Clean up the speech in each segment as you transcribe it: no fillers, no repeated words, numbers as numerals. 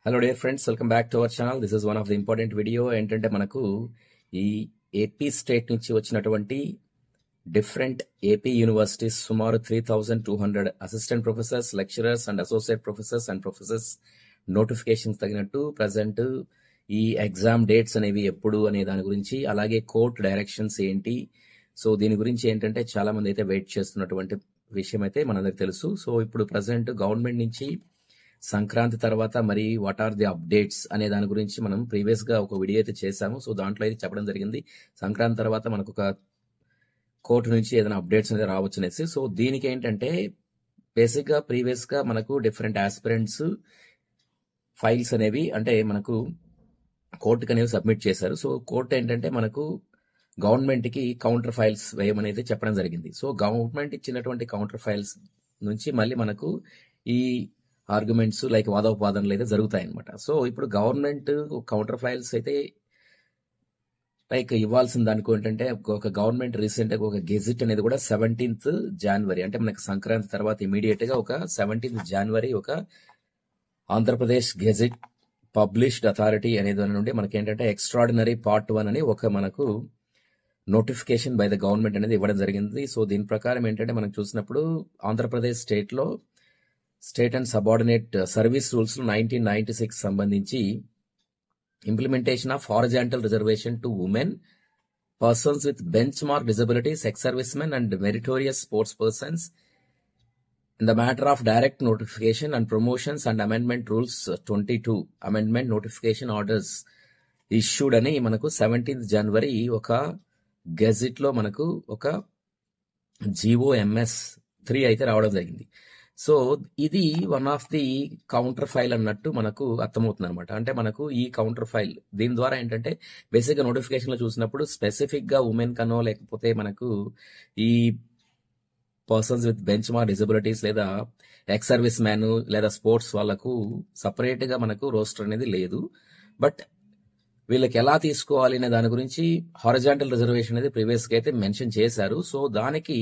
Hello dear friends, welcome back to our channel. This is one of the important video. ఏంటంటే మనకు ఈ AP state నుంచి వచ్చినటువంటి different AP universities సుమారు 3,200 assistant professors, lecturers and associate professors and professors notifications తగినట్టు present ఈ exam dates అనేవి ఎప్పుడు అనే దాని గురించి, అలాగే కోర్ట్ డైరెక్షన్స్ ఏంటి, సో దీని గురించి ఏంటంటే చాలా మంది అయితే వెయిట్ చేస్తున్నటువంటి విషయం అయితే మనందరికి తెలుసు. సో ఇప్పుడు ప్రజెంట్ గవర్నమెంట్ నుంచి సంక్రాంతి తర్వాత మరి వాట్ ఆర్ ది అప్డేట్స్ అనే దాని గురించి మనం ప్రీవియస్ గా ఒక వీడియో అయితే చేశాము. సో దాంట్లో అయితే చెప్పడం జరిగింది సంక్రాంతి తర్వాత మనకు ఒక కోర్టు నుంచి ఏదైనా అప్డేట్స్ అనేది రావచ్చు అనేసి. సో దీనికి ఏంటంటే బేసిక్ గా ప్రీవియస్ గా మనకు డిఫరెంట్ ఆస్పిరెంట్స్ ఫైల్స్ అనేవి అంటే మనకు కోర్టుకి అనేవి సబ్మిట్ చేశారు. సో కోర్టు ఏంటంటే మనకు గవర్నమెంట్ కి కౌంటర్ ఫైల్స్ వేయమని అయితే చెప్పడం జరిగింది. సో గవర్నమెంట్ ఇచ్చినటువంటి కౌంటర్ ఫైల్స్ నుంచి మళ్ళీ మనకు ఈ ఆర్గ్యుమెంట్స్ లైక్ వాదోపవాదనలు అయితే జరుగుతాయి అనమాట. సో ఇప్పుడు గవర్నమెంట్ కౌంటర్ ఫైల్స్ అయితే లైక్ ఇవ్వాల్సిన దానికి ఏంటంటే ఒక గవర్నమెంట్ రీసెంట్ గా ఒక గెజిట్ అనేది కూడా 17th January అంటే మనకి సంక్రాంతి తర్వాత ఇమీడియట్ గా ఒక 17th January ఒక ఆంధ్రప్రదేశ్ గెజిట్ పబ్లిష్డ్ అథారిటీ అనే దాని నుండి మనకి ఏంటంటే ఎక్స్ట్రాడినరీ పార్ట్ 1 అని ఒక మనకు నోటిఫికేషన్ బై ద గవర్నమెంట్ అనేది ఇవ్వడం జరిగింది. సో దీని ప్రకారం ఏంటంటే మనం చూసినప్పుడు ఆంధ్రప్రదేశ్ స్టేట్ లో state and subordinate service rules 1996 సంబంధించి implementation of horizontal reservation to women, persons with bench mark disabilities, ex service men and meritorious sports persons in the matter of direct notification and promotions and amendment rules 22 amendment notification orders issued అని మనకు 17th January ఒక gazette లో మనకు ఒక GOMS 3 అయితే రావడం జరిగింది. So ఇది one of the counter file అన్నట్టు మనకు అర్థమవుతుంది అనమాట. అంటే మనకు ఈ కౌంటర్ ఫైల్ దీని ద్వారా ఏంటంటే బేసిక్ గా నోటిఫికేషన్ లో చూసినప్పుడు స్పెసిఫిక్ గా ఉమెన్ కనో లేకపోతే మనకు ఈ persons with bench mark disabilities లేదా ఎక్స్ సర్వీస్ మ్యాన్ లేదా స్పోర్ట్స్ వాళ్ళకు సపరేట్ గా మనకు రోస్టర్ అనేది లేదు. బట్ వీళ్ళకి ఎలా తీసుకోవాలి అనే దాని గురించి హారిజాంటల్ రిజర్వేషన్ అనేది ప్రీవియస్ గా అయితే మెన్షన్ చేశారు. సో దానికి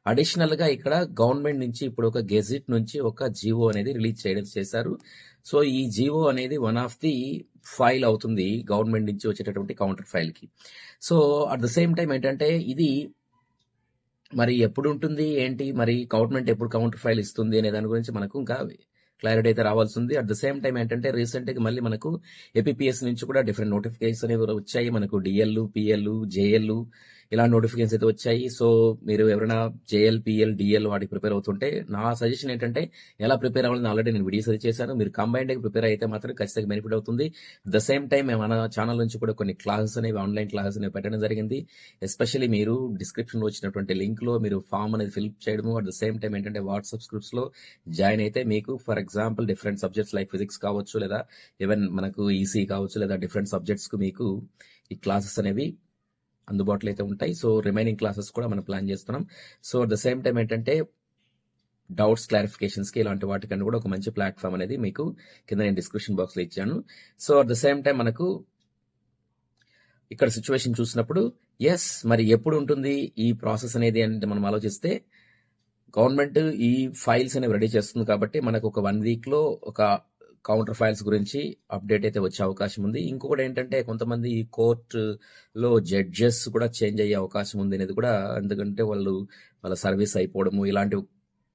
అడిషనల్ గా ఇక్కడ గవర్నమెంట్ నుంచి ఇప్పుడు ఒక గెజిట్ నుంచి ఒక జిఓ అనేది రిలీజ్ చేశారు. సో ఈ జిఓ అనేది వన్ ఆఫ్ ది ఫైల్ అవుతుంది గవర్నమెంట్ నుంచి వచ్చేటటువంటి కౌంటర్ ఫైల్ కి. So at the same time ఏంటంటే ఇది మరి ఎప్పుడు ఉంటుంది ఏంటి, మరి గవర్నమెంట్ ఎప్పుడు కౌంటర్ ఫైల్ ఇస్తుంది అనే దాని గురించి మనకు ఇంకా క్లారిటీ అయితే రావాల్సి ఉంది. అట్ ద సేమ్ టైం ఏంటంటే రీసెంట్ గా మళ్ళీ మనకు ఏపీపీఎస్ నుంచి కూడా డిఫరెంట్ నోటిఫికేషన్స్ అనేవి వచ్చాయి. మనకు డిఎల్, పిఎల్, జేఎల్ ఇలా నోటిఫికేషన్స్ అయితే వచ్చాయి. సో మీరు ఎవరైనా జేఎల్, పిఎల్, డిఎల్ వాటికి ప్రిపేర్ అవుతుంటే నా సజెషన్ ఏంటంటే ఎలా ప్రిపేర్ అవ్వాలని ఆల్రెడీ నేను వీడియోస్ అయితే చేశాను. మీరు కంబైన్డ్ గా ప్రిపేర్ అయితే మాత్రం ఖచ్చితంగా బెనిఫిట్ అవుతుంది. అట్ ద సేమ్ టైం మన ఛానల్ నుంచి కూడా కొన్ని క్లాసెస్ అనేవి ఆన్లైన్ క్లాసెస్ అనేవి పెట్టడం జరిగింది. ఎస్పెషల్లీ మీరు డిస్క్రిప్షన్ లో వచ్చినటువంటి లింక్ లో మీరు ఫామ్ అనేది ఫిల్ చేయడము, అట్ ద సేమ్ టైం ఏంటంటే వాట్సాప్ గ్రూప్స్ లో జాయిన్ అయితే మీకు for example different subjects like physics కావచ్చు, లేదా ఈవెన్ మనకు ఈసీ కావచ్చు, లేదా డిఫరెంట్ సబ్జెక్ట్స్ కు మీకు ఈ క్లాసెస్ అనేవి అందుబాటులో అయితే ఉంటాయి. సో రిమైనింగ్ క్లాసెస్ కూడా మనం ప్లాన్ చేస్తున్నాం. So at the same time ఏంటంటే డౌట్స్ క్లారిఫికేషన్స్ కి ఇలాంటి వాటికన్నా కూడా ఒక మంచి ప్లాట్ఫామ్ అనేది మీకు కింద నేను డిస్క్రిప్షన్ బాక్స్ లో ఇచ్చాను. So at the same time మనకు ఇక్కడ సిచ్యువేషన్ చూసినప్పుడు మరి ఎప్పుడు ఉంటుంది ఈ ప్రాసెస్ అనేది అంటే మనం ఆలోచిస్తే గవర్నమెంట్ ఈ ఫైల్స్ అనేవి రెడీ చేస్తుంది కాబట్టి మనకు ఒక 1 week లో ఒక కౌంటర్ ఫైల్స్ గురించి అప్డేట్ అయితే వచ్చే అవకాశం ఉంది. ఇంకొకటి ఏంటంటే కొంతమంది కోర్టులో జడ్జెస్ కూడా చేంజ్ అయ్యే అవకాశం ఉంది అనేది కూడా, ఎందుకంటే వాళ్ళ సర్వీస్ అయిపోవడము ఇలాంటి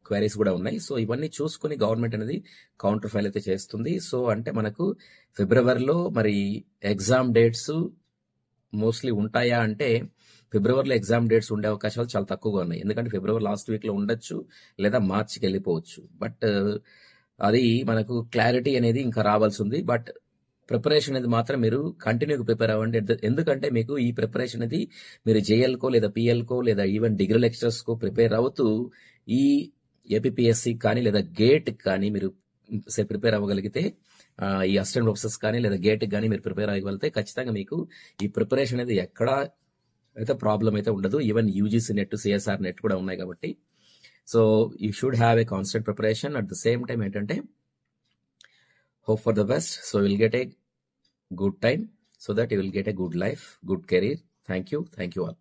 క్వైరీస్ కూడా ఉన్నాయి. సో ఇవన్నీ చూసుకుని గవర్నమెంట్ అనేది కౌంటర్ ఫైల్ అయితే చేస్తుంది. సో అంటే మనకు ఫిబ్రవరిలో మరి ఎగ్జామ్ డేట్స్ మోస్ట్లీ ఉంటాయా అంటే ఫిబ్రవరిలో ఎగ్జామ్ డేట్స్ ఉండే అవకాశాలు చాలా తక్కువగా ఉన్నాయి. ఎందుకంటే ఫిబ్రవరి లాస్ట్ వీక్ లో ఉండొచ్చు, లేదా మార్చికి వెళ్ళిపోవచ్చు. బట్ అది మనకు క్లారిటీ అనేది ఇంకా రావాల్సి ఉంది. బట్ ప్రిపరేషన్ అనేది మాత్రం మీరు కంటిన్యూగా ప్రిపేర్ అవ్వండి. ఎందుకంటే మీకు ఈ ప్రిపరేషన్ అనేది మీరు జేఎల్కో లేదా పిఎల్కో లేదా ఈవెన్ డిగ్రీ లెక్చరర్స్ కో ప్రిపేర్ అవుతూ ఈ ఏపీఎస్సి కానీ లేదా గేట్ కానీ మీరు ప్రిపేర్ అవ్వగలిగితే, ఈ అసిస్టెంట్ ప్రొఫెసర్స్ కానీ లేదా గేట్ కానీ మీరు ప్రిపేర్ అవ్వగలిగితే ఖచ్చితంగా మీకు ఈ ప్రిపరేషన్ అనేది ఎక్కడా అయితే ప్రాబ్లం అయితే ఉండదు. Even UGC NET, CSR NET కూడా ఉన్నాయి కాబట్టి so you should have a constant preparation. At the same time ఏంటంటే hope for the best. So will get a good time so that you will get a good life, good career. Thank you all.